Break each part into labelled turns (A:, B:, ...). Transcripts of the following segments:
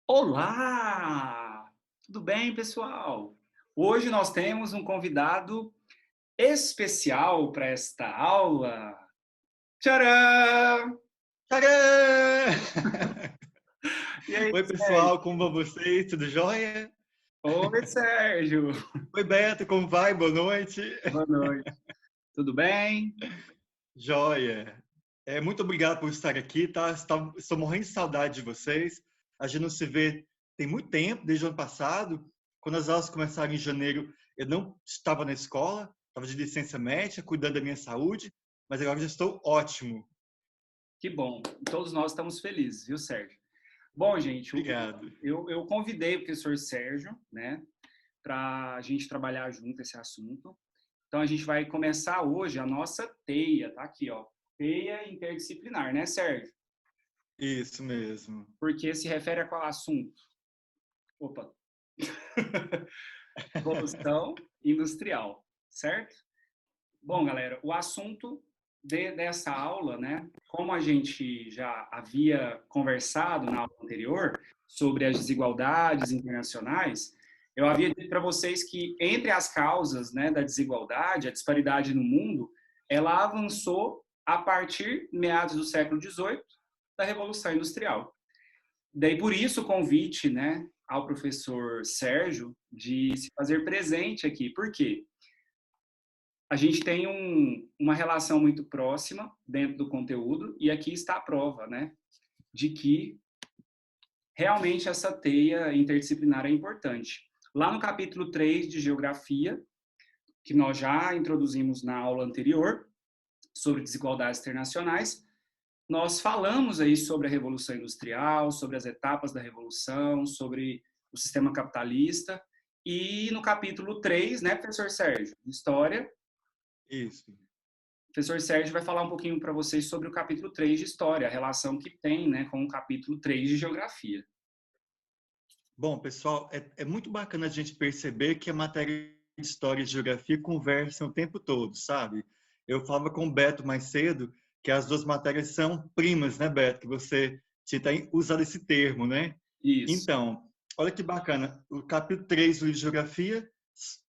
A: Olá! Tudo bem, pessoal? Hoje nós temos um convidado especial para esta aula. Tcharam!
B: Tcharam!
A: E aí,
B: Oi,
A: Sérgio?
B: pessoal, como vão vocês? Tudo jóia?
A: Oi, Sérgio!
B: Oi, Beto, como vai? Boa noite.
A: Boa noite. Tudo bem?
B: Jóia. Muito obrigado por estar aqui, tá? Estou morrendo de saudade de vocês. A gente não se vê tem muito tempo, desde o ano passado. Quando as aulas começaram em janeiro, eu não estava na escola, estava de licença médica, cuidando da minha saúde, mas agora já estou ótimo.
A: Que bom. Todos nós estamos felizes, viu, Sérgio? Bom, gente,
B: Obrigado.
A: eu convidei o professor Sérgio, né, para a gente trabalhar junto esse assunto. Então, a gente vai começar hoje a nossa teia, tá aqui, ó. Teia interdisciplinar, né, Sérgio?
B: Isso mesmo.
A: Porque se refere a qual assunto? Opa! Revolução industrial, certo? Bom, galera, o assunto dessa aula, né, como a gente já havia conversado na aula anterior sobre as desigualdades internacionais, eu havia dito para vocês que entre as causas, né, da desigualdade, a disparidade no mundo, ela avançou a partir de meados do século XVIII, da Revolução Industrial. Daí, por isso, o convite, né, ao professor Sérgio de se fazer presente aqui. Por quê? A gente tem uma relação muito próxima dentro do conteúdo e aqui está a prova, né, de que realmente essa teia interdisciplinar é importante. Lá no capítulo 3 de Geografia, que nós já introduzimos na aula anterior, sobre desigualdades internacionais, nós falamos aí sobre a Revolução Industrial, sobre as etapas da Revolução, sobre o sistema capitalista, e no capítulo 3, né, professor Sérgio, História,
B: Isso.
A: o professor Sérgio vai falar um pouquinho para vocês sobre o capítulo 3 de História, a relação que tem, né, com o capítulo 3 de Geografia.
B: Bom, pessoal, é muito bacana a gente perceber que a matéria de História e Geografia conversam o tempo todo, sabe? Eu falava com o Beto mais cedo que as duas matérias são primas, né, Beto? Que você tinha usado esse termo, né?
A: Isso.
B: Então, olha que bacana. O capítulo 3 do livro de Geografia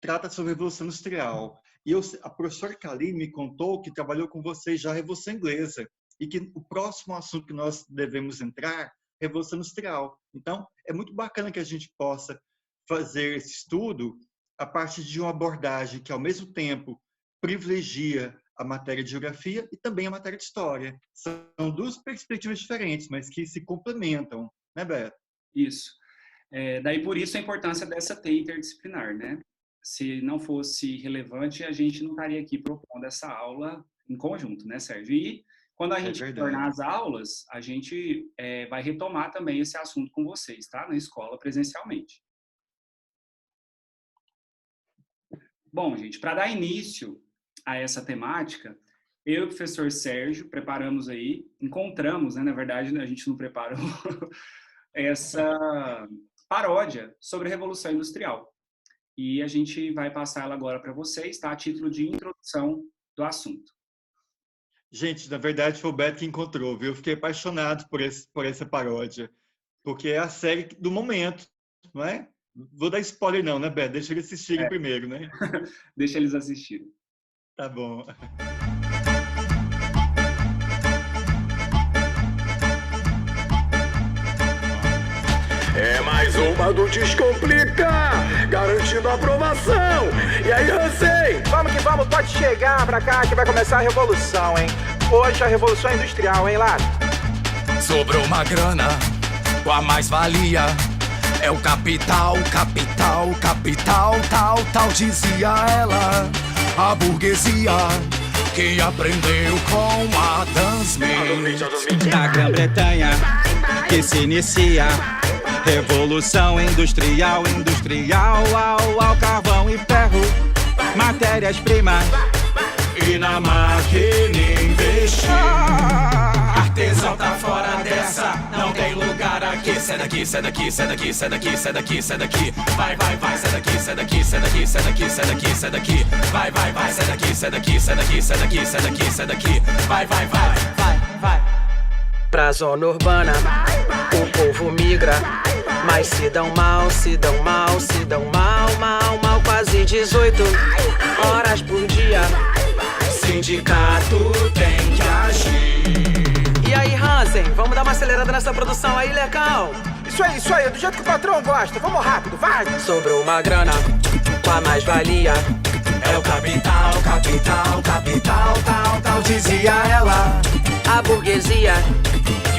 B: trata sobre a Revolução Industrial. E a professora Kaline me contou que trabalhou com vocês já a Revolução Inglesa e que o próximo assunto que nós devemos entrar Revolução Industrial. Então, é muito bacana que a gente possa fazer esse estudo a partir de uma abordagem que, ao mesmo tempo, privilegia a matéria de geografia e também a matéria de história. São duas perspectivas diferentes, mas que se complementam, né, Beto?
A: Isso. Daí, por isso, a importância dessa teia interdisciplinar, né? Se não fosse relevante, a gente não estaria aqui propondo essa aula em conjunto, né, Sérgio? E quando a gente retornar às aulas, a gente vai retomar também esse assunto com vocês, tá? Na escola, presencialmente. Bom, gente, para dar início a essa temática, eu e o professor Sérgio preparamos aí, encontramos, né? Na verdade, a gente não preparou essa paródia sobre a Revolução Industrial. E a gente vai passar ela agora para vocês, tá? A título de introdução do assunto.
B: Gente, na verdade foi o Beto que encontrou, viu? Eu fiquei apaixonado por essa paródia, porque é a série do momento, não é? Vou dar spoiler não, né, Beto? Deixa eles assistirem primeiro, né?
A: Deixa eles assistirem.
B: Tá bom.
C: É mais uma do Descomplica, garantindo a aprovação. E aí, Hansei?
D: Vamos que vamos, pode chegar pra cá que vai começar a revolução, hein? Hoje a Revolução Industrial, hein, Lado?
C: Sobrou uma grana com a mais-valia. É o capital, capital, capital, tal, dizia ela. A burguesia que aprendeu com Adam Smith.
E: Na Grã-Bretanha que se inicia Revolução Industrial, ao carvão e ferro, matérias-primas
C: E na máquina investir. Artesão tá fora dessa, não tem lugar aqui. Sai daqui, sai daqui, sai daqui, sai daqui, sai daqui, sai daqui. Vai, vai, vai, sai daqui, sai daqui, sai daqui, sai daqui, sai daqui, sai daqui. Vai, vai, vai, sai daqui, sai daqui, sai daqui, sai daqui, sai daqui, sai daqui. Vai, vai, vai,
D: vai. Pra zona urbana, o povo migra
C: Mas se dão mal, se dão mal, se dão mal, mal, mal, quase 18 horas por dia. Sindicato tem que agir. E aí, Hansen, vamos dar uma acelerada nessa produção aí, legal?
D: Isso aí, do jeito que o patrão gosta. Vamos rápido, vai!
C: Sobrou uma grana com a mais-valia.
E: É o capital, capital, capital, tal, tal, dizia ela.
C: A burguesia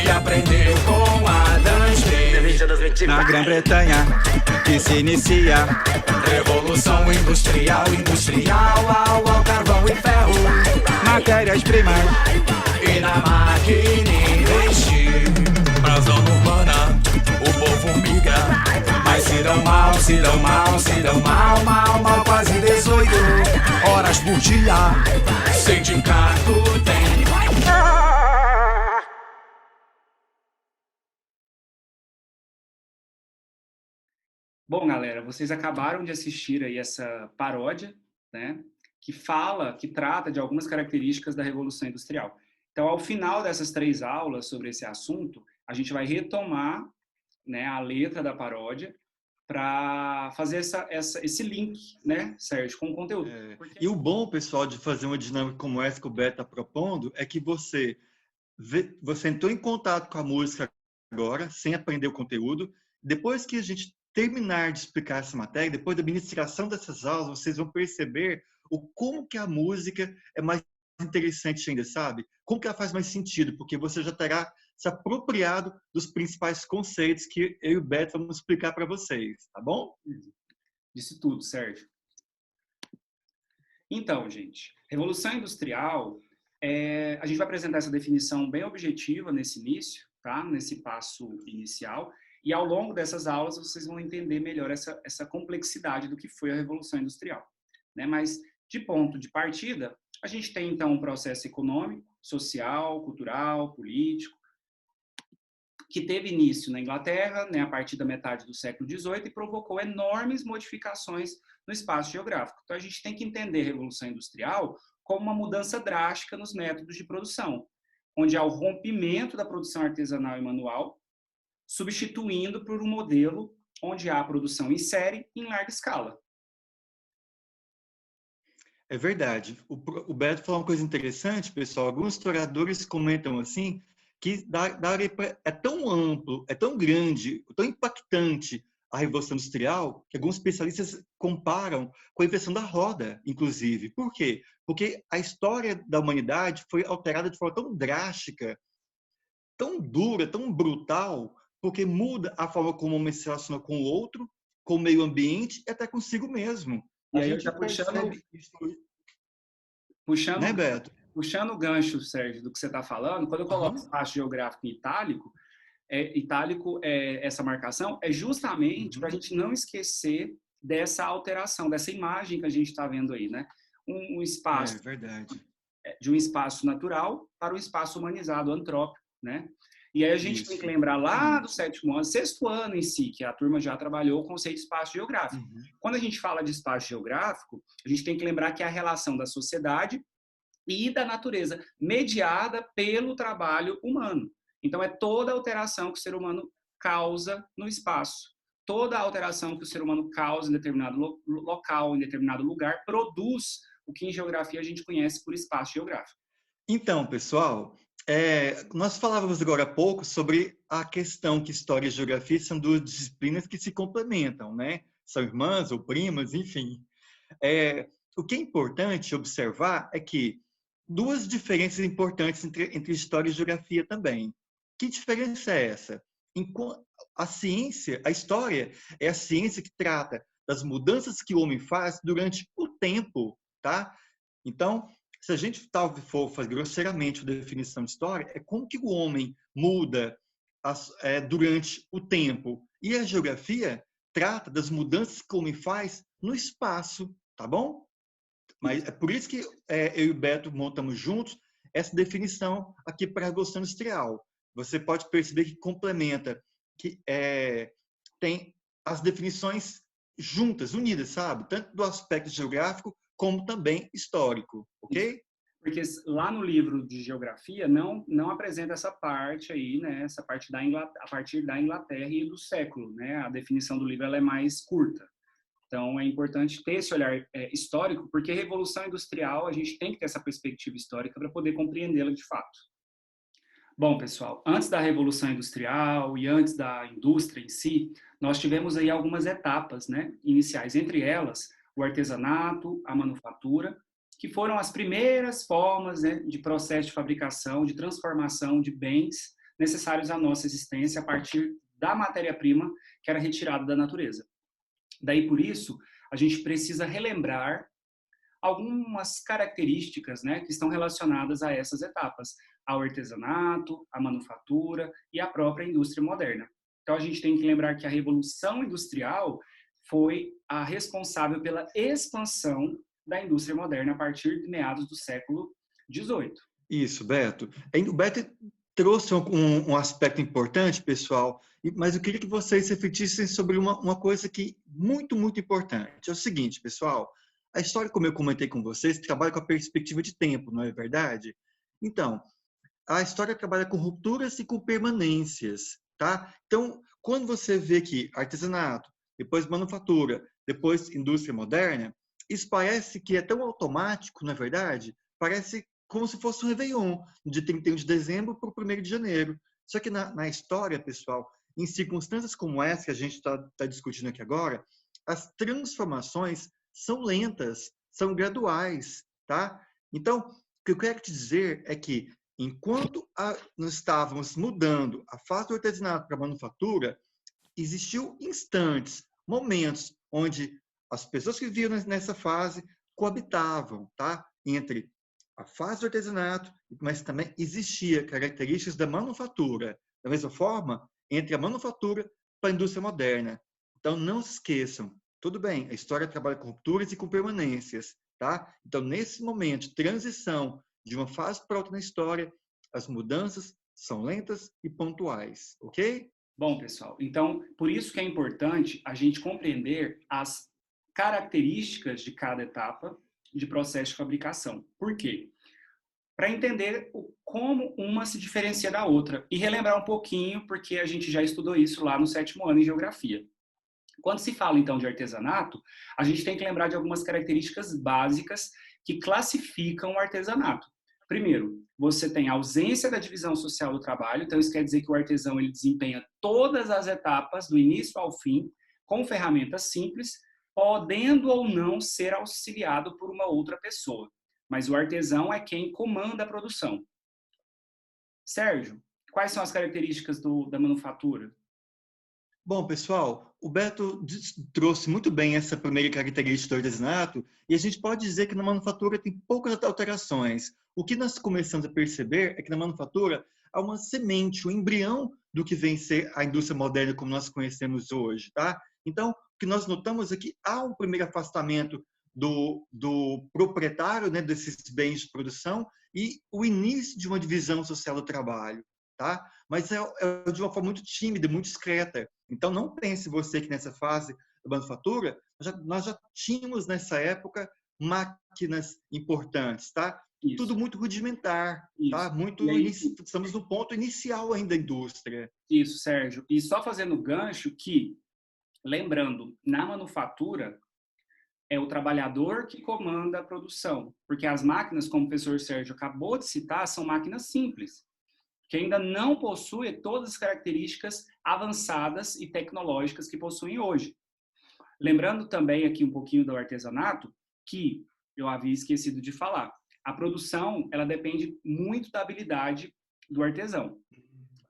E: Que aprendeu com Adam Smith. Na Grã-Bretanha que se inicia Revolução industrial, industrial, ao carvão e ferro, matérias-primas
C: e na máquina investir.
E: Pra zona urbana o povo migra, mas se dão mal, se dão mal, se dão mal, mal, mal, quase 18 horas por dia. Sindicato tem.
A: Bom, galera, vocês acabaram de assistir aí essa paródia, né, que trata de algumas características da Revolução Industrial. Então, ao final dessas 3 aulas sobre esse assunto, a gente vai retomar, né, a letra da paródia para fazer esse link, né, Sérgio, com o conteúdo.
B: E o bom, pessoal, de fazer uma dinâmica como essa que o Beto está propondo é que você entrou em contato com a música agora, sem aprender o conteúdo. Depois que a gente terminar de explicar essa matéria, depois da ministração dessas aulas, vocês vão perceber como que a música é mais interessante ainda, sabe? Como que ela faz mais sentido, porque você já terá se apropriado dos principais conceitos que eu e o Beto vamos explicar para vocês, tá bom?
A: Disse tudo, Sérgio. Então, gente, Revolução Industrial, a gente vai apresentar essa definição bem objetiva nesse início, tá? Nesse passo inicial. E ao longo dessas aulas vocês vão entender melhor essa complexidade do que foi a Revolução Industrial, né? Mas, de ponto de partida, a gente tem, então, um processo econômico, social, cultural, político, que teve início na Inglaterra, né, a partir da metade do século XVIII, e provocou enormes modificações no espaço geográfico. Então, a gente tem que entender a Revolução Industrial como uma mudança drástica nos métodos de produção, onde há o rompimento da produção artesanal e manual, substituindo por um modelo onde há produção em série em larga escala.
B: É verdade. O Beto falou uma coisa interessante, pessoal. Alguns historiadores comentam assim que é tão amplo, é tão grande, tão impactante a Revolução Industrial que alguns especialistas comparam com a invenção da roda, inclusive. Por quê? Porque a história da humanidade foi alterada de forma tão drástica, tão dura, tão brutal, porque muda a forma como o homem se relaciona com o outro, com o meio ambiente e até consigo mesmo.
A: E aí eu já puxando,
B: né, Beto?
A: Puxando o gancho, Sérgio, do que você está falando, quando eu coloco espaço geográfico em itálico, essa marcação é justamente para a gente não esquecer dessa alteração, dessa imagem que a gente está vendo aí, né? Um espaço de um espaço natural para um espaço humanizado, antrópico, né? E aí a gente tem que lembrar lá do 7º ano, 6º ano em si, que a turma já trabalhou o conceito de espaço geográfico. Quando a gente fala de espaço geográfico, a gente tem que lembrar que é a relação da sociedade e da natureza, mediada pelo trabalho humano. Então, é toda a alteração que o ser humano causa no espaço. Toda a alteração que o ser humano causa em determinado local, em determinado lugar, produz o que em geografia a gente conhece por espaço geográfico.
B: Então, pessoal, nós falávamos agora há pouco sobre a questão que história e geografia são 2 disciplinas que se complementam, né? São irmãs ou primas, enfim. O que é importante observar é que 2 diferenças importantes entre história e geografia também. Que diferença é essa? A ciência, a história é a ciência que trata das mudanças que o homem faz durante o tempo, tá? Então, se a gente talvez for fazer grosseiramente a definição de história, é como que o homem muda durante o tempo. E a geografia trata das mudanças que o homem faz no espaço, tá bom? Mas é por isso que eu e o Beto montamos juntos essa definição aqui para a Revolução Industrial. Você pode perceber que complementa, que tem as definições juntas, unidas, sabe? Tanto do aspecto geográfico como também histórico, ok?
A: Porque lá no livro de geografia não apresenta essa parte aí, né? Essa parte a partir da Inglaterra e do século, né? A definição do livro ela é mais curta. Então é importante ter esse olhar histórico, porque a Revolução Industrial a gente tem que ter essa perspectiva histórica para poder compreendê-la de fato. Bom, pessoal, antes da Revolução Industrial e antes da indústria em si, nós tivemos aí algumas etapas, né? Iniciais, entre elas o artesanato, a manufatura, que foram as primeiras formas, né, de processo de fabricação, de transformação de bens necessários à nossa existência a partir da matéria-prima que era retirada da natureza. Daí, por isso, a gente precisa relembrar algumas características, né, que estão relacionadas a essas etapas, ao artesanato, à manufatura e à própria indústria moderna. Então, a gente tem que lembrar que a Revolução Industrial foi a responsável pela expansão da indústria moderna a partir de meados do século XVIII.
B: Isso, Beto. O Beto trouxe um aspecto importante, pessoal, mas eu queria que vocês refletissem sobre uma coisa que muito, muito importante. É o seguinte, pessoal, a história, como eu comentei com vocês, trabalha com a perspectiva de tempo, não é verdade? Então, a história trabalha com rupturas e com permanências, tá? Então, quando você vê que artesanato, depois manufatura, depois indústria moderna, isso parece que é tão automático, não é verdade? Parece como se fosse um Réveillon, de 31 de dezembro para o 1º de janeiro. Só que na história, pessoal, em circunstâncias como essa que a gente está discutindo aqui agora, as transformações são lentas, são graduais, tá? Então, o que eu quero te dizer é que, enquanto nós estávamos mudando a fase do artesanato para a manufatura, existiu instantes, momentos, onde as pessoas que viviam nessa fase coabitavam, tá? Entre a fase do artesanato, mas também existia características da manufatura. Da mesma forma, entre a manufatura para a indústria moderna. Então, não se esqueçam. Tudo bem, a história trabalha com rupturas e com permanências, tá? Então, nesse momento de transição de uma fase para outra na história, as mudanças são lentas e pontuais, ok?
A: Bom, pessoal, então, por isso que é importante a gente compreender as características de cada etapa de processo de fabricação. Por quê? Para entender como uma se diferencia da outra e relembrar um pouquinho, porque a gente já estudou isso lá no 7º ano em geografia. Quando se fala, então, de artesanato, a gente tem que lembrar de algumas características básicas que classificam o artesanato. Primeiro, você tem a ausência da divisão social do trabalho, então isso quer dizer que o artesão ele desempenha todas as etapas, do início ao fim, com ferramentas simples, podendo ou não ser auxiliado por uma outra pessoa. Mas o artesão é quem comanda a produção. Sérgio, quais são as características da manufatura?
B: Bom, pessoal, o Beto trouxe muito bem essa primeira característica do artesanato e a gente pode dizer que na manufatura tem poucas alterações. O que nós começamos a perceber é que na manufatura há uma semente, um embrião do que vem ser a indústria moderna como nós conhecemos hoje, tá? Então, o que nós notamos é que há um primeiro afastamento do proprietário, né, desses bens de produção e o início de uma divisão social do trabalho, tá? Mas é de uma forma muito tímida, muito discreta. Então, não pense você que nessa fase da manufatura, nós já tínhamos nessa época máquinas importantes, tá? Isso. Tudo muito rudimentar, isso. Tá? Estamos no ponto inicial ainda da indústria.
A: Isso, Sérgio. E só fazendo gancho que, lembrando, na manufatura, é o trabalhador que comanda a produção, porque as máquinas, como o professor Sérgio acabou de citar, são máquinas simples, que ainda não possuem todas as características avançadas e tecnológicas que possuem hoje. Lembrando também aqui um pouquinho do artesanato, que eu havia esquecido de falar. A produção, ela depende muito da habilidade do artesão.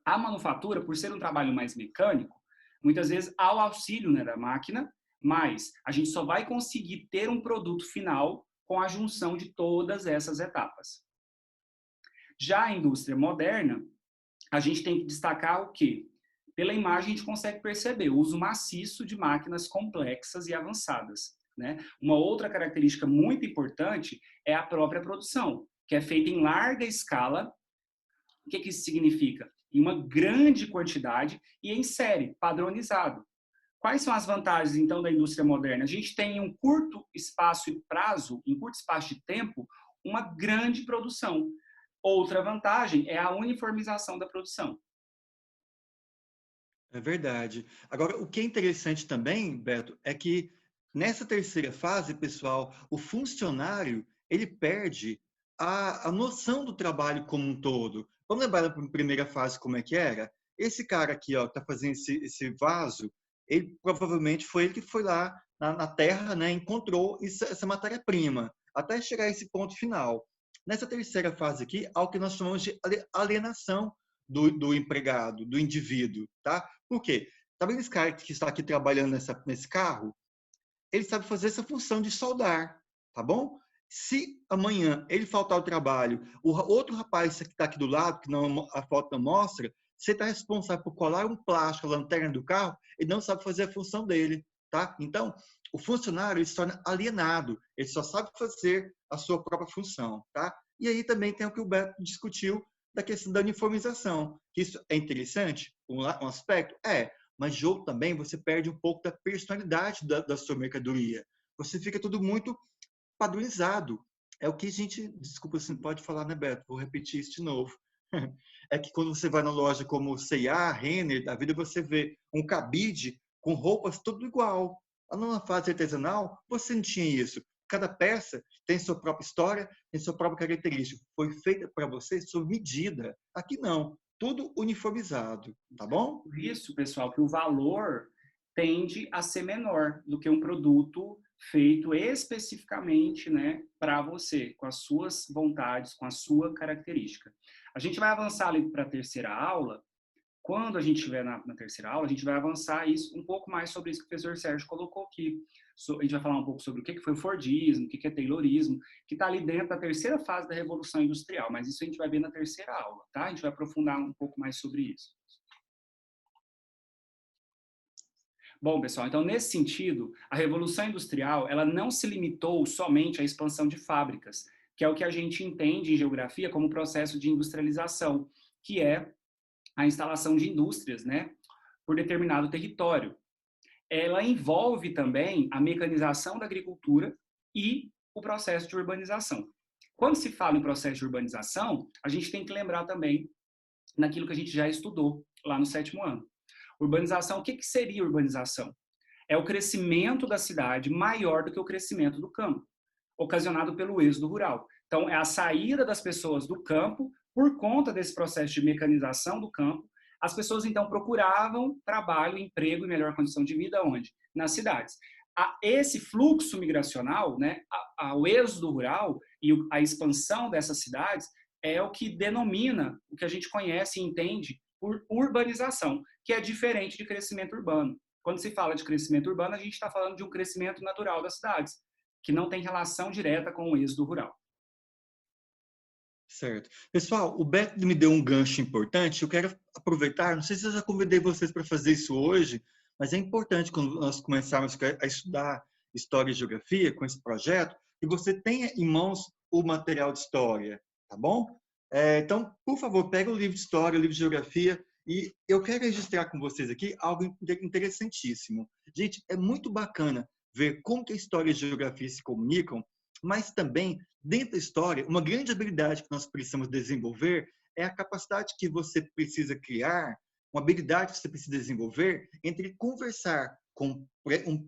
A: A manufatura, por ser um trabalho mais mecânico, muitas vezes há o auxílio, né, da máquina, mas a gente só vai conseguir ter um produto final com a junção de todas essas etapas. Já a indústria moderna, a gente tem que destacar o quê? Pela imagem a gente consegue perceber o uso maciço de máquinas complexas e avançadas, né? Uma outra característica muito importante é a própria produção, que é feita em larga escala. O que isso significa? Em uma grande quantidade e em série, padronizado. Quais são as vantagens, então, da indústria moderna? A gente tem em um curto espaço e prazo, em curto espaço de tempo, uma grande produção. Outra vantagem é a uniformização da produção.
B: É verdade. Agora, o que é interessante também, Beto, é que nessa terceira fase, pessoal, o funcionário ele perde a noção do trabalho como um todo. Vamos lembrar da primeira fase como é que era? Esse cara aqui, ó, está fazendo esse vaso, ele provavelmente foi ele que foi lá na terra, né, encontrou essa matéria-prima, até chegar a esse ponto final. Nessa terceira fase aqui, há o que nós chamamos de alienação do empregado, do indivíduo, tá? Por quê? Tá vendo esse cara que está aqui trabalhando nesse carro? Ele sabe fazer essa função de soldar, tá bom? Se amanhã ele faltar ao trabalho, o outro rapaz que está aqui do lado, que não, a foto não mostra, você está responsável por colar um plástico, a lanterna do carro, ele não sabe fazer a função dele, tá? Então, o funcionário ele se torna alienado, ele só sabe fazer a sua própria função, tá? E aí também tem o que o Beto discutiu da questão da uniformização. Isso é interessante, um aspecto? Mas de outro também você perde um pouco da personalidade da sua mercadoria. Você fica tudo muito padronizado. É o que a gente, desculpa, você não pode falar, né, Beto? Vou repetir isso de novo. É que quando você vai na loja como C&A, Renner, da vida, você vê um cabide com roupas tudo igual. Numa fase artesanal, você não tinha isso. Cada peça tem sua própria história, tem sua própria característica. Foi feita para você sob medida. Aqui não. Tudo uniformizado, tá bom?
A: Por isso, pessoal, que o valor tende a ser menor do que um produto feito especificamente, né, para você, com as suas vontades, com a sua característica. A gente vai avançar ali para a terceira aula. Quando a gente estiver na terceira aula, a gente vai avançar isso um pouco mais sobre isso que o professor Sérgio colocou aqui. A gente vai falar um pouco sobre o que foi o Fordismo, o que é Taylorismo, que está ali dentro da terceira fase da Revolução Industrial, mas isso a gente vai ver na terceira aula, tá? A gente vai aprofundar um pouco mais sobre isso. Bom, pessoal, então nesse sentido, a Revolução Industrial, ela não se limitou somente à expansão de fábricas, que é o que a gente entende em geografia como processo de industrialização, que é a instalação de indústrias, né, por determinado território. Ela envolve também a mecanização da agricultura e o processo de urbanização. Quando se fala em processo de urbanização, a gente tem que lembrar também naquilo que a gente já estudou lá no 7º ano. Urbanização, o que seria urbanização? É o crescimento da cidade maior do que o crescimento do campo, ocasionado pelo êxodo rural. Então, é a saída das pessoas do campo por conta desse processo de mecanização do campo. As pessoas, então, procuravam trabalho, emprego e melhor condição de vida onde? Nas cidades. Esse fluxo migracional, né, o êxodo rural e a expansão dessas cidades é o que denomina o que a gente conhece e entende por urbanização, que é diferente de crescimento urbano. Quando se fala de crescimento urbano, a gente está falando de um crescimento natural das cidades, que não tem relação direta com o êxodo rural.
B: Certo. Pessoal, o Beto me deu um gancho importante. Eu quero aproveitar, não sei se eu já convidei vocês para fazer isso hoje, mas é importante quando nós começarmos a estudar História e Geografia com esse projeto, que você tenha em mãos o material de História, tá bom? Então, por favor, pega o livro de História, o livro de Geografia, e eu quero registrar com vocês aqui algo interessantíssimo. Gente, é muito bacana ver como que a História e a Geografia se comunicam, mas também, dentro da história, uma grande habilidade que nós precisamos desenvolver é a capacidade que você precisa criar, uma habilidade que você precisa desenvolver entre conversar com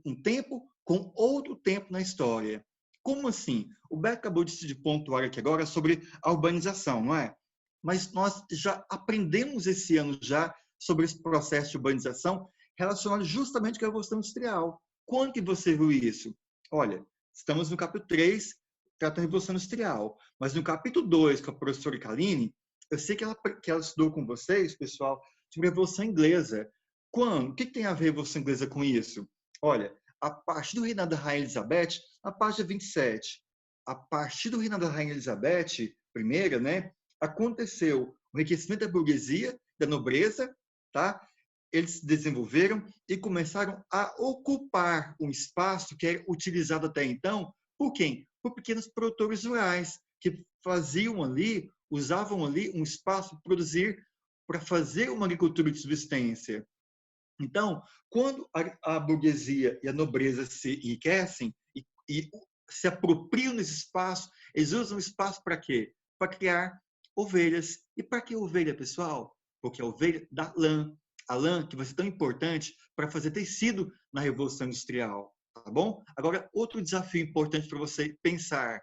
B: um tempo com outro tempo na história. Como assim? O Beto acabou de pontuar aqui agora sobre a urbanização, não é? Mas nós já aprendemos esse ano já sobre esse processo de urbanização relacionado justamente com a Revolução Industrial. Quando que você viu isso? Olha, estamos no capítulo 3, trata da Revolução Industrial. Mas no capítulo 2, com a professora Kaline, eu sei que ela estudou com vocês, pessoal, sobre a Revolução Inglesa. Quando? O que tem a ver a Revolução Inglesa com isso? Olha, a partir do reinado da Rainha Elizabeth, na página 27, a partir do reinado da Rainha Elizabeth I, né, aconteceu o enriquecimento da burguesia, da nobreza, tá? Eles se desenvolveram e começaram a ocupar um espaço que era utilizado até então por quem? Por pequenos produtores rurais, que faziam ali, usavam ali um espaço para produzir, para fazer uma agricultura de subsistência. Então, quando a burguesia e a nobreza se enriquecem e se apropriam desse espaço, eles usam o espaço para quê? Para criar ovelhas. E para que ovelha, pessoal? Porque a ovelha dá lã. A lã que vai ser tão importante para fazer tecido na Revolução Industrial, tá bom? Agora, outro desafio importante para você pensar.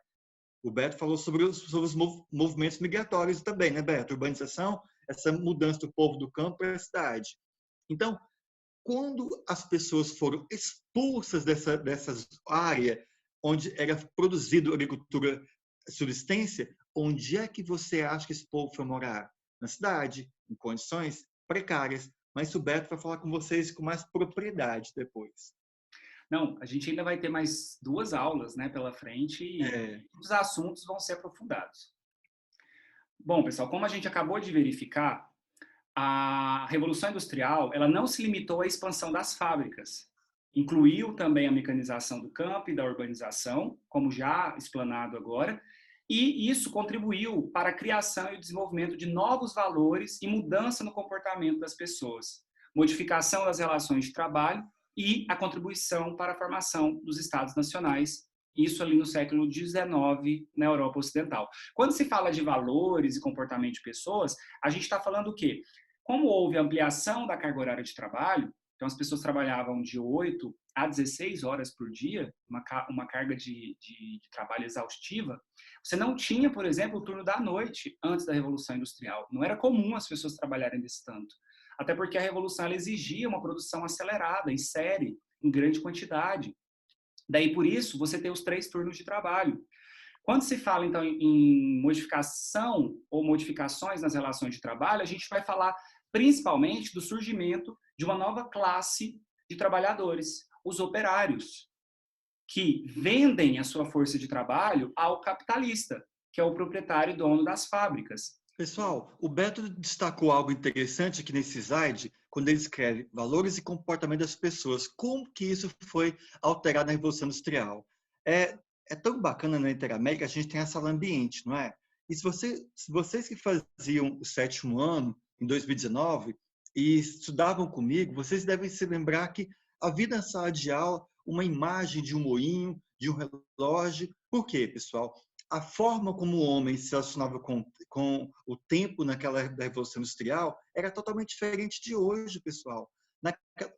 B: O Beto falou sobre os movimentos migratórios também, né, Beto? Urbanização, essa mudança do povo do campo para a cidade. Então, quando as pessoas foram expulsas dessas áreas onde era produzida agricultura subsistência, onde é que você acha que esse povo foi morar? Na cidade, em condições precárias. Mas o Beto vai falar com vocês com mais propriedade depois.
A: Não, a gente ainda vai ter mais 2 aulas, né, pela frente e os assuntos vão ser aprofundados. Bom, pessoal, como a gente acabou de verificar, a Revolução Industrial, ela não se limitou à expansão das fábricas. Incluiu também a mecanização do campo e da urbanização, como já explanado agora, e isso contribuiu para a criação e o desenvolvimento de novos valores e mudança no comportamento das pessoas, modificação das relações de trabalho e a contribuição para a formação dos Estados nacionais, isso ali no século XIX, na Europa Ocidental. Quando se fala de valores e comportamento de pessoas, a gente está falando o quê? Como houve ampliação da carga horária de trabalho, então as pessoas trabalhavam de 8 a 16 horas por dia, uma carga de trabalho exaustiva, você não tinha, por exemplo, o turno da noite antes da Revolução Industrial. Não era comum as pessoas trabalharem desse tanto. Até porque a Revolução ela exigia uma produção acelerada, em série, em grande quantidade. Daí, por isso, você tem os 3 turnos de trabalho. Quando se fala, então, em modificação ou modificações nas relações de trabalho, a gente vai falar principalmente do surgimento de uma nova classe de trabalhadores, os operários, que vendem a sua força de trabalho ao capitalista, que é o proprietário e dono das fábricas.
B: Pessoal, o Beto destacou algo interessante aqui nesse slide, quando ele escreve valores e comportamento das pessoas. Como que isso foi alterado na Revolução Industrial? É tão bacana na Interamérica, a gente tem essa sala ambiente, não é? E se vocês que faziam o 7º ano, em 2019, e estudavam comigo, vocês devem se lembrar que havia na sala de aula uma imagem de um moinho, de um relógio. Por quê, pessoal? A forma como o homem se relacionava com o tempo naquela da Revolução Industrial era totalmente diferente de hoje, pessoal.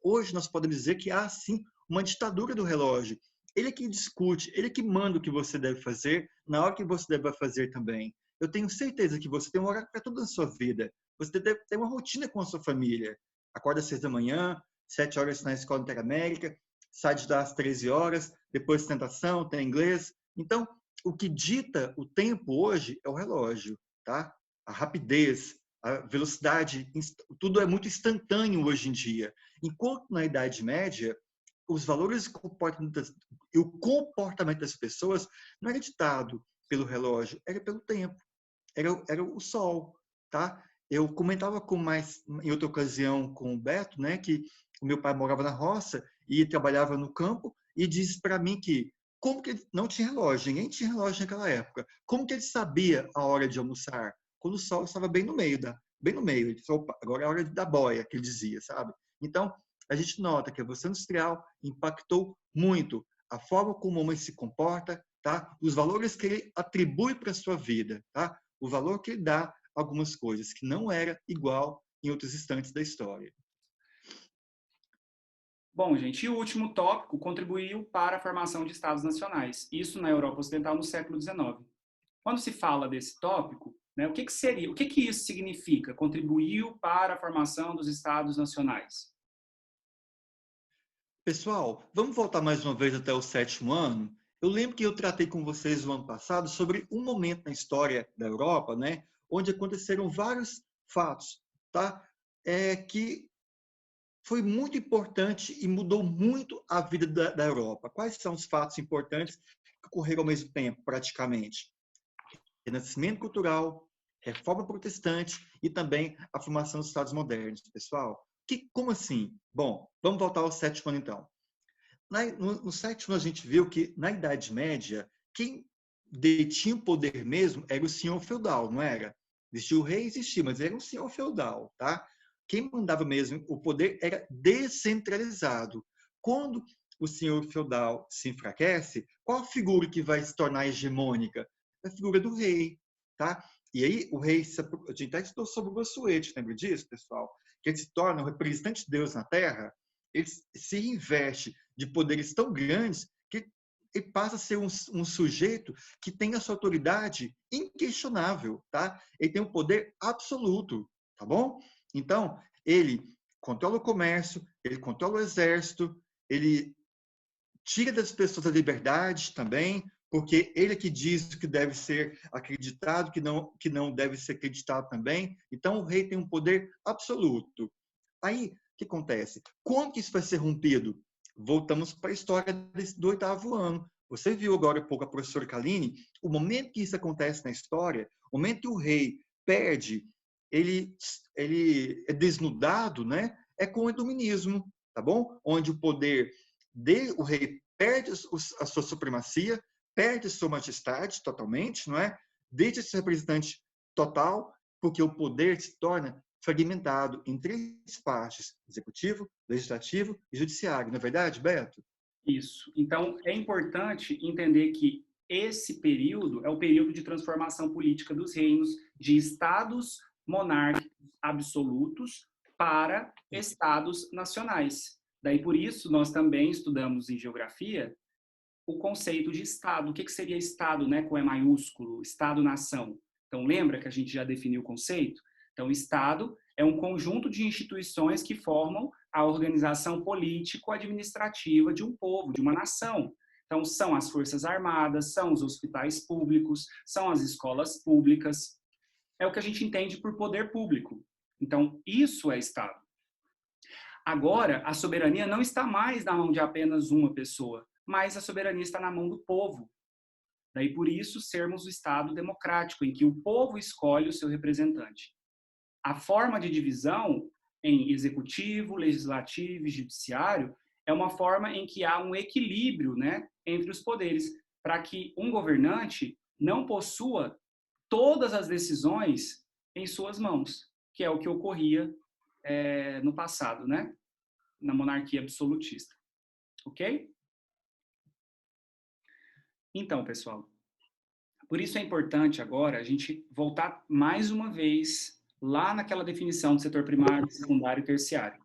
B: Hoje nós podemos dizer que há, sim, uma ditadura do relógio. Ele é que discute, ele é que manda o que você deve fazer, na hora que você deve fazer também. Eu tenho certeza que você tem um horário para tudo na sua vida. Você deve ter uma rotina com a sua família. Acorda às 6 da manhã, 7 horas na Escola Interamérica, sai de lá às 13 horas, depois tentação, tem inglês. Então, o que dita o tempo hoje é o relógio, tá? A rapidez, a velocidade, tudo é muito instantâneo hoje em dia. Enquanto na Idade Média, os valores e o comportamento das pessoas não era ditado pelo relógio, era pelo tempo, era o sol, tá? Eu comentava em outra ocasião com o Beto, né, que o meu pai morava na roça e trabalhava no campo e disse para mim que como que ele não tinha relógio, ninguém tinha relógio naquela época. Como que ele sabia a hora de almoçar? Quando o sol estava bem no meio. Ele disse, opa, agora é a hora da boia, que ele dizia, sabe? Então, a gente nota que a Revolução Industrial impactou muito a forma como o homem se comporta, tá? Os valores que ele atribui para a sua vida, tá? O valor que ele dá a algumas coisas, que não era igual em outros instantes da história.
A: Bom, gente, e o último tópico contribuiu para a formação de Estados nacionais, isso na Europa Ocidental no século XIX. Quando se fala desse tópico, né, o que isso significa? Contribuiu para a formação dos Estados nacionais.
B: Pessoal, vamos voltar mais uma vez até o 7º ano. Eu lembro que eu tratei com vocês no ano passado sobre um momento na história da Europa, né, onde aconteceram vários fatos, tá? Que foi muito importante e mudou muito a vida da Europa. Quais são os fatos importantes que ocorreram ao mesmo tempo, praticamente? Renascimento cultural, reforma protestante e também a formação dos Estados modernos, pessoal. Como assim? Bom, vamos voltar ao 7º ano, então. No 7º ano, a gente viu que, na Idade Média, quem detinha o poder mesmo era o senhor feudal, não era? Existia o rei, existia, mas era um senhor feudal, tá? Quem mandava mesmo o poder era descentralizado. Quando o senhor feudal se enfraquece, qual a figura que vai se tornar hegemônica? A figura do rei, tá? E aí o rei, a gente até estudou sobre o Bossuet, lembra disso, pessoal? Que ele se torna o representante de Deus na Terra, ele se reveste de poderes tão grandes que ele passa a ser um sujeito que tem a sua autoridade inquestionável, tá? Ele tem um poder absoluto, tá bom? Então, ele controla o comércio, ele controla o exército, ele tira das pessoas a liberdade também, porque ele é que diz o que deve ser acreditado, que não deve ser acreditado também. Então, o rei tem um poder absoluto. Aí, o que acontece? Como que isso vai ser rompido? Voltamos para a história do 8º ano. Você viu agora há pouco a professora Kaline, o momento que isso acontece na história, o momento que o rei perde, ele é desnudado, né? É com o iluminismo, tá bom? Onde o poder o rei perde a sua supremacia, perde sua majestade totalmente, não é? Deixa de ser representante total, porque o poder se torna fragmentado em 3 partes: executivo, legislativo e judiciário. Não é verdade, Beto?
A: Isso. Então, é importante entender que esse período é o período de transformação política dos reinos, de estados monárquicos absolutos para estados nacionais. Daí, por isso, nós também estudamos em geografia o conceito de Estado. O que seria Estado, né, com E maiúsculo? Estado-nação. Então, lembra que a gente já definiu o conceito? Então, Estado é um conjunto de instituições que formam a organização político-administrativa de um povo, de uma nação. Então, são as Forças Armadas, são os hospitais públicos, são as escolas públicas. É o que a gente entende por poder público. Então, isso é Estado. Agora, a soberania não está mais na mão de apenas uma pessoa, mas a soberania está na mão do povo. Daí, por isso, sermos o Estado democrático, em que o povo escolhe o seu representante. A forma de divisão em executivo, legislativo e judiciário é uma forma em que há um equilíbrio, né, entre os poderes, para que um governante não possua todas as decisões em suas mãos, que é o que ocorria no passado, né, na monarquia absolutista. Ok? Então, pessoal, por isso é importante agora a gente voltar mais uma vez lá naquela definição do setor primário, secundário e terciário.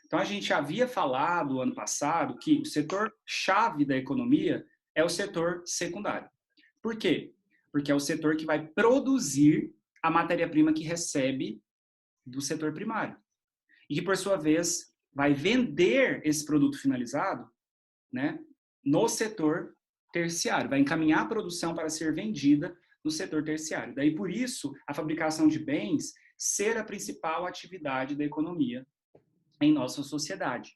A: Então, a gente havia falado ano passado que o setor-chave da economia é o setor secundário. Por quê? Porque é o setor que vai produzir a matéria-prima que recebe do setor primário. E que, por sua vez, vai vender esse produto finalizado, né, no setor terciário, vai encaminhar a produção para ser vendida no setor terciário. Daí, por isso, a fabricação de bens ser a principal atividade da economia em nossa sociedade.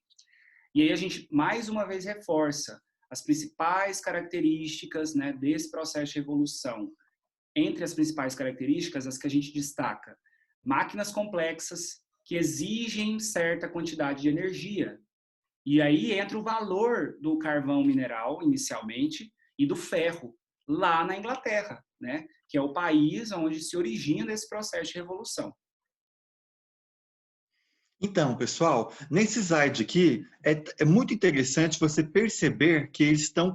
A: E aí a gente, mais uma vez, reforça as principais características, né, desse processo de revolução. Entre as principais características, as que a gente destaca: máquinas complexas que exigem certa quantidade de energia. E aí entra o valor do carvão mineral, inicialmente, e do ferro, lá na Inglaterra, né? Que é o país onde se origina esse processo de revolução.
B: Então, pessoal, nesse slide aqui, é muito interessante você perceber que eles estão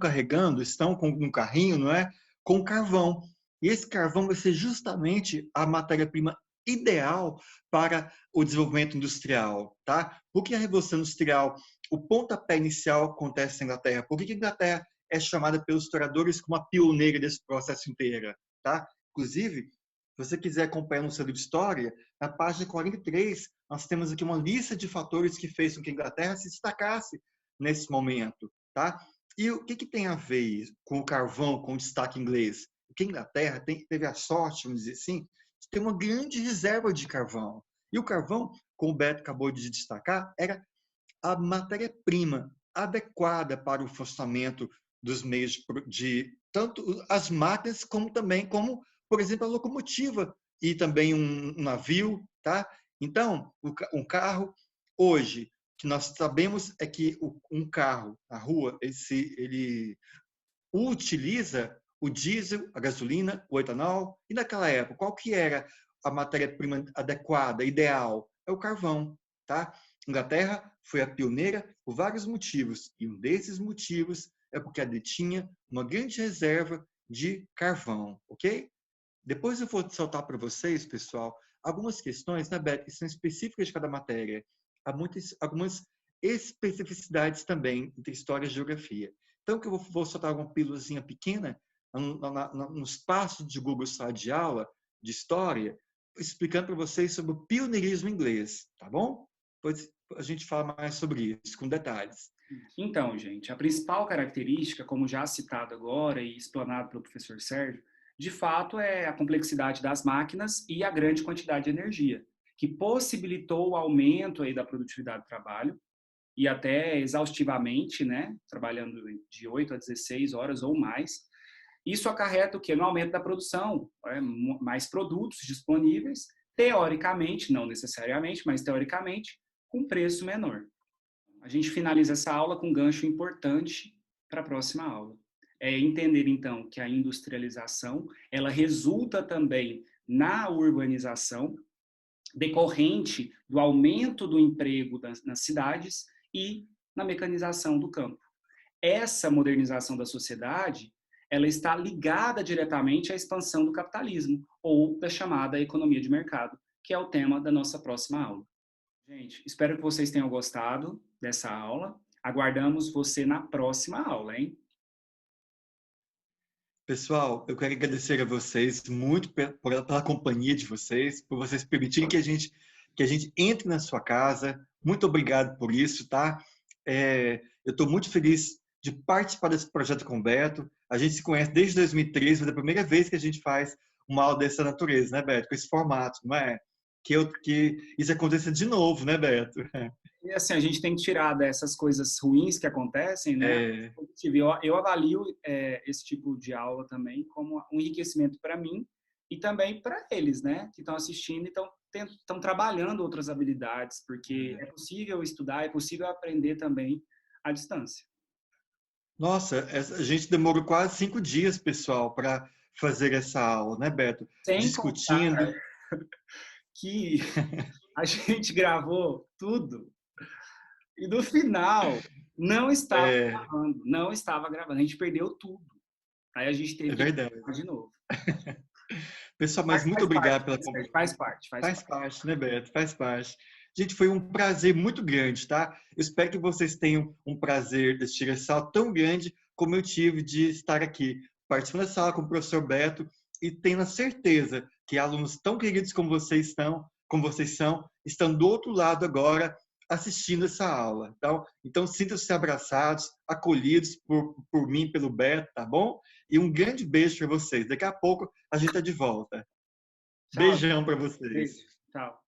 B: com um carrinho, não é? Com carvão. E esse carvão vai ser justamente a matéria-prima ideal para o desenvolvimento industrial, tá? Por que a Revolução Industrial, o pontapé inicial acontece na Inglaterra? Por que a Inglaterra é chamada pelos historiadores como a pioneira desse processo inteiro, tá? Inclusive, se você quiser acompanhar no seu livro de história, na página 43, nós temos aqui uma lista de fatores que fez com que a Inglaterra se destacasse nesse momento, tá? E o que tem a ver com o carvão, com o destaque inglês? Porque a Inglaterra teve a sorte, vamos dizer assim, de ter uma grande reserva de carvão. E o carvão, como o Beto acabou de destacar, era a matéria-prima adequada para o funcionamento dos meios de tanto as máquinas como também por exemplo, a locomotiva e também um navio, tá? Então, um carro hoje que nós sabemos é que um carro na rua ele utiliza o diesel, a gasolina, o etanol. E naquela época, qual que era a matéria-prima adequada, ideal? É o carvão, tá? Inglaterra foi a pioneira por vários motivos, e um desses motivos é porque ela detinha uma grande reserva de carvão, ok? Depois eu vou soltar para vocês, pessoal, algumas questões, né, Beto, que são específicas de cada matéria. Há algumas especificidades também entre história e geografia. Então, que eu vou soltar uma pílulazinha pequena nos passos de Google Sala de Aula de História, explicando para vocês sobre o pioneirismo inglês, tá bom? Depois a gente fala mais sobre isso, com detalhes.
A: Então, gente, a principal característica, como já citado agora e explanado pelo professor Sérgio, de fato é a complexidade das máquinas e a grande quantidade de energia, que possibilitou o aumento aí da produtividade do trabalho e até exaustivamente, né, trabalhando de 8 a 16 horas ou mais. Isso acarreta o quê? No aumento da produção, mais produtos disponíveis, teoricamente, não necessariamente, mas teoricamente, com preço menor. A gente finaliza essa aula com um gancho importante para a próxima aula. É entender, então, que a industrialização, ela resulta também na urbanização, decorrente do aumento do emprego nas cidades e na mecanização do campo. Essa modernização da sociedade, ela está ligada diretamente à expansão do capitalismo, ou da chamada economia de mercado, que é o tema da nossa próxima aula. Gente, espero que vocês tenham gostado dessa aula. Aguardamos você na próxima aula, hein?
B: Pessoal, eu quero agradecer a vocês muito pela companhia de vocês, por vocês permitirem que a gente entre na sua casa. Muito obrigado por isso, tá? Eu estou muito feliz de participar desse projeto com o Beto. A gente se conhece desde 2013, mas é a primeira vez que a gente faz uma aula dessa natureza, né, Beto? Com esse formato, não é? Que isso aconteça de novo, né, Beto?
A: E assim, a gente tem que tirar dessas coisas ruins que acontecem, né? Eu avalio esse tipo de aula também como um enriquecimento para mim e também para eles, né? Que estão assistindo e estão trabalhando outras habilidades, porque é possível estudar, é possível aprender também à distância.
B: Nossa, a gente demorou quase 5 dias, pessoal, para fazer essa aula, né, Beto?
A: Sem
B: discutindo.
A: Contar que a gente gravou tudo e no final não estava gravando, não estava gravando. A gente perdeu tudo. Aí a gente teve que gravar de novo.
B: Pessoal, mas muito obrigado pela
A: conversa. Faz parte,
B: né, Beto? Faz parte. Gente, foi um prazer muito grande, tá? Eu espero que vocês tenham um prazer de assistir essa aula tão grande como eu tive de estar aqui participando dessa aula com o professor Beto e tendo a certeza que alunos tão queridos como vocês são, estão do outro lado agora assistindo essa aula. Então sintam-se abraçados, acolhidos por mim, pelo Beto, tá bom? E um grande beijo para vocês. Daqui a pouco a gente está de volta. Tchau. Beijão para vocês.
A: Beijo. Tchau.